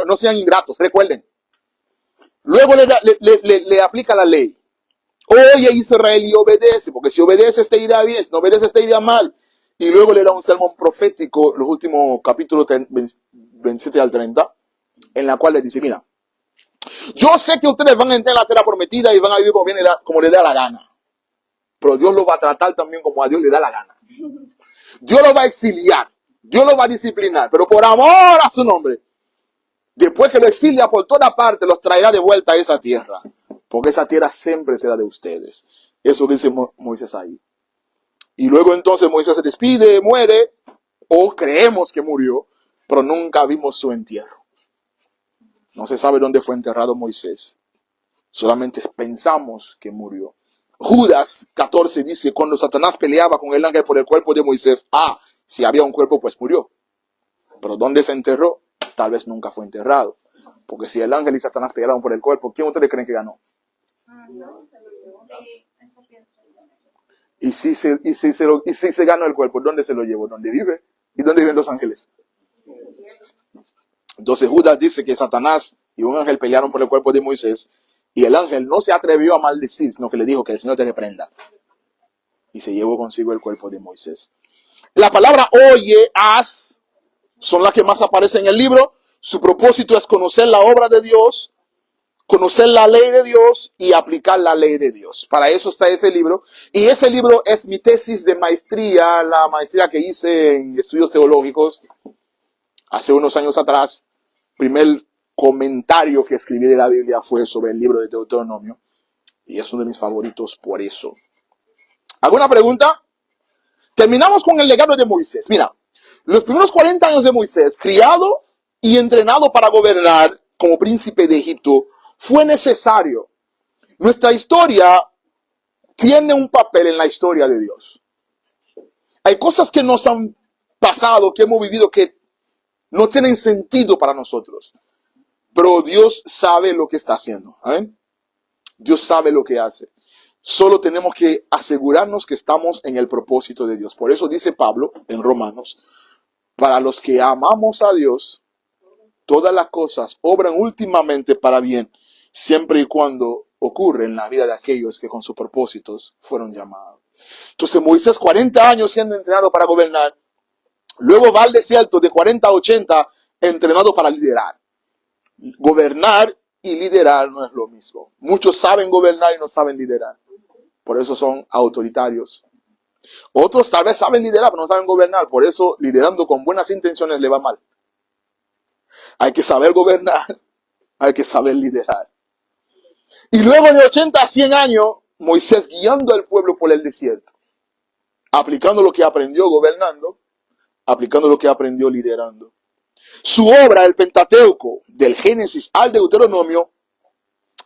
no sean ingratos, recuerden. Luego le aplica la ley. Oye Israel y obedece, porque si obedeces te irá bien, si no obedeces te irá mal. Y luego le da un sermón profético, los últimos capítulos 27 al 30, en la cual le dice: mira, yo sé que ustedes van a entrar en la tierra prometida y van a vivir como les da la gana. Pero Dios lo va a tratar también como a Dios le da la gana. Dios lo va a exiliar. Dios lo va a disciplinar. Pero por amor a su nombre, después que lo exilia por toda parte, los traerá de vuelta a esa tierra. Porque esa tierra siempre será de ustedes. Eso dice Moisés ahí. Y luego entonces Moisés se despide, muere, o creemos que murió, pero nunca vimos su entierro. No se sabe dónde fue enterrado Moisés. Solamente pensamos que murió. Judas 14 dice: cuando Satanás peleaba con el ángel por el cuerpo de Moisés, si había un cuerpo, pues murió. Pero ¿dónde se enterró? Tal vez nunca fue enterrado. Porque si el ángel y Satanás pelearon por el cuerpo, ¿quién ustedes creen que ganó? Y si se ganó el cuerpo, ¿dónde se lo llevó? ¿Dónde vive? ¿Y dónde viven los ángeles? Entonces Judas dice que Satanás y un ángel pelearon por el cuerpo de Moisés, y el ángel no se atrevió a maldecir, sino que le dijo: que el Señor te reprenda. Y se llevó consigo el cuerpo de Moisés. La palabra oye, haz, son las que más aparecen en el libro. Su propósito es conocer la obra de Dios, conocer la ley de Dios y aplicar la ley de Dios. Para eso está ese libro. Y ese libro es mi tesis de maestría, la maestría que hice en estudios teológicos hace unos años atrás. Primer comentario que escribí de la Biblia fue sobre el libro de Deuteronomio. Y es uno de mis favoritos por eso. ¿Alguna pregunta? Terminamos con el legado de Moisés. Mira, los primeros 40 años de Moisés, criado y entrenado para gobernar como príncipe de Egipto, fue necesario. Nuestra historia tiene un papel en la historia de Dios. Hay cosas que nos han pasado, que hemos vivido, que no tienen sentido para nosotros. Pero Dios sabe lo que está haciendo. ¿Amén? Dios sabe lo que hace. Solo tenemos que asegurarnos que estamos en el propósito de Dios. Por eso dice Pablo en Romanos, para los que amamos a Dios, todas las cosas obran últimamente para bien, siempre y cuando ocurre en la vida de aquellos que con sus propósitos fueron llamados. Entonces Moisés, 40 años siendo entrenado para gobernar, luego va al desierto de 40 a 80 entrenado para liderar. Gobernar y liderar no es lo mismo. Muchos saben gobernar y no saben liderar. Por eso son autoritarios. Otros tal vez saben liderar, pero no saben gobernar. Por eso liderando con buenas intenciones le va mal. Hay que saber gobernar, hay que saber liderar. Y luego de 80 a 100 años, Moisés guiando al pueblo por el desierto. Aplicando lo que aprendió gobernando, aplicando lo que aprendió liderando. Su obra, el Pentateuco, del Génesis al Deuteronomio,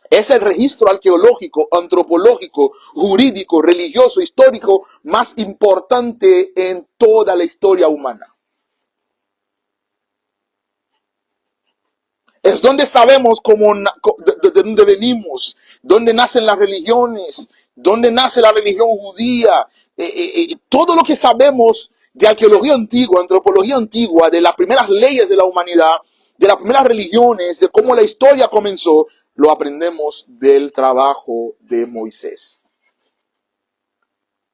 es el registro arqueológico, antropológico, jurídico, religioso, histórico más importante en toda la historia humana. Es donde sabemos de dónde venimos, dónde nacen las religiones, dónde nace la religión judía, todo lo que sabemos de arqueología antigua, antropología antigua, de las primeras leyes de la humanidad, de las primeras religiones, de cómo la historia comenzó, lo aprendemos del trabajo de Moisés.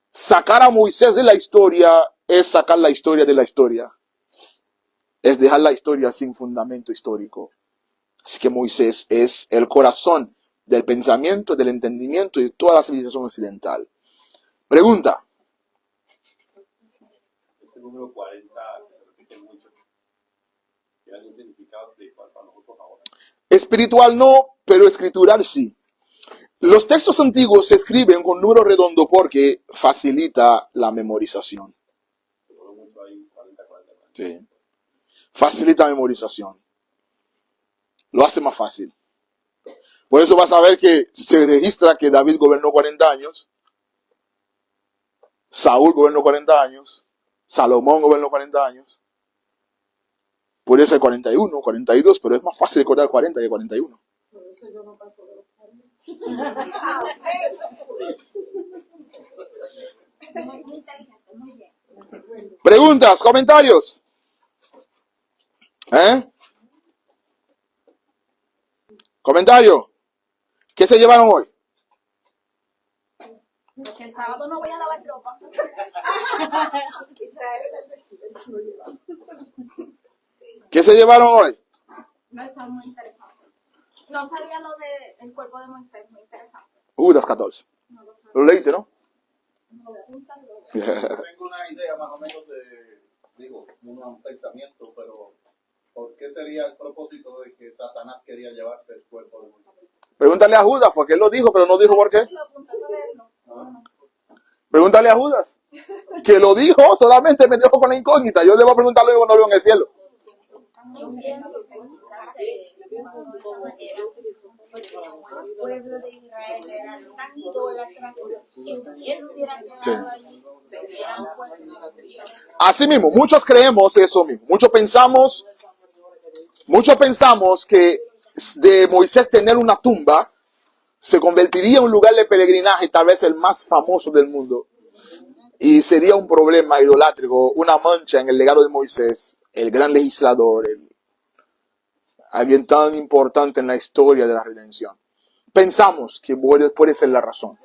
Sacar a Moisés de la historia es sacar la historia de la historia. Es dejar la historia sin fundamento histórico. Así que Moisés es el corazón del pensamiento, del entendimiento de toda la civilización occidental. Pregunta. Ese número 40 que se repite mucho. ¿Tiene algún significado espiritual para nosotros ahora? Espiritual no, pero escritural sí. Los textos antiguos se escriben con número redondo porque facilita la memorización. Sí. Facilita la memorización. Lo hace más fácil. Por eso vas a ver que se registra que David gobernó 40 años. Saúl gobernó 40 años. Salomón gobernó 40 años. Puede ser 41, 42, pero es más fácil recordar 40 que 41. Por eso yo no paso de los 40. Preguntas, comentarios. Comentario. ¿Qué se llevaron hoy? Porque el sábado no voy a lavar ropa. Israel es el vecino. ¿Qué se llevaron hoy? No, está muy interesante. No sabía lo del cuerpo de Moisés, muy interesante. Judas 14. No lo sabía. Lo leíste, ¿no? No voy a apuntarlo. Tengo una idea más o menos un pensamiento, pero ¿por qué sería el propósito de que Satanás quería llevarse el cuerpo de Moisés? Pregúntale a Judas, porque él lo dijo, pero no dijo por qué. Lo apunté a leerlo. No. Pregúntale a Judas, que lo dijo, solamente me dejó con la incógnita. Yo le voy a preguntar luego cuando lo veo en el cielo. Yo pienso que quizás de esa manera, porque como el pueblo de Israel era tan idólatra, que si él hubiera quedado allí, se hubieran puesto Dios. Así mismo, muchos creemos eso mismo. Muchos pensamos que de Moisés tener una tumba se convertiría en un lugar de peregrinaje, tal vez el más famoso del mundo. Y sería un problema idolátrico, una mancha en el legado de Moisés, el gran legislador, alguien tan importante en la historia de la redención. Pensamos que puede ser la razón.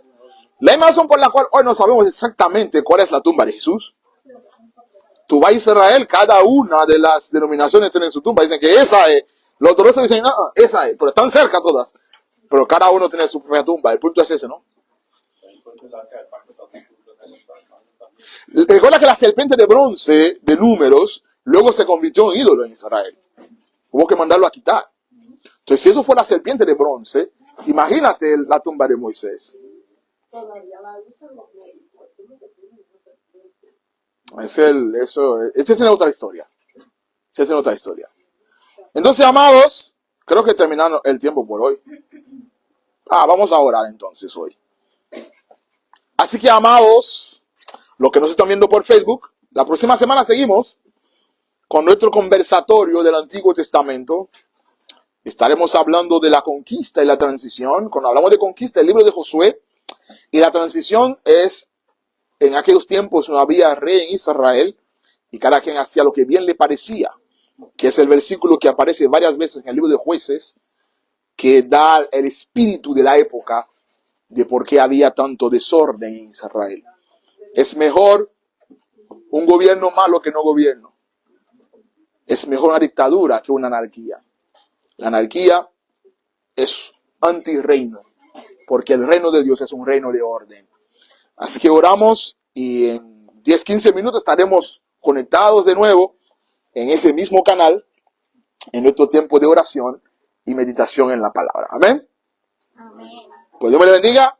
La misma razón por la cual hoy no sabemos exactamente cuál es la tumba de Jesús. Tú vas a Israel, cada una de las denominaciones tiene su tumba. Dicen que esa es. Los ortodoxos dicen, esa es. Pero están cerca todas. Pero cada uno tiene su propia tumba. El punto es ese, ¿no? Recuerda que la serpiente de bronce de Números luego se convirtió en ídolo en Israel. Hubo que mandarlo a quitar. Entonces, si eso fue la serpiente de bronce, imagínate la tumba de Moisés. Todavía la usan los médicos. Esa es otra historia. Esa es otra historia. Entonces, amados, creo que terminando el tiempo por hoy. Vamos a orar entonces hoy. Así que, amados, los que nos están viendo por Facebook, la próxima semana seguimos con nuestro conversatorio del Antiguo Testamento. Estaremos hablando de la conquista y la transición. Cuando hablamos de conquista, el libro de Josué, y la transición es, en aquellos tiempos no había rey en Israel, y cada quien hacía lo que bien le parecía, que es el versículo que aparece varias veces en el libro de Jueces, que da el espíritu de la época de por qué había tanto desorden en Israel. Es mejor un gobierno malo que no gobierno. Es mejor una dictadura que una anarquía. La anarquía es antirreino, porque el reino de Dios es un reino de orden. Así que oramos y en 10-15 minutos estaremos conectados de nuevo en ese mismo canal, en nuestro tiempo de oración y meditación en la palabra. Amén. Amén. Pues Dios me le bendiga.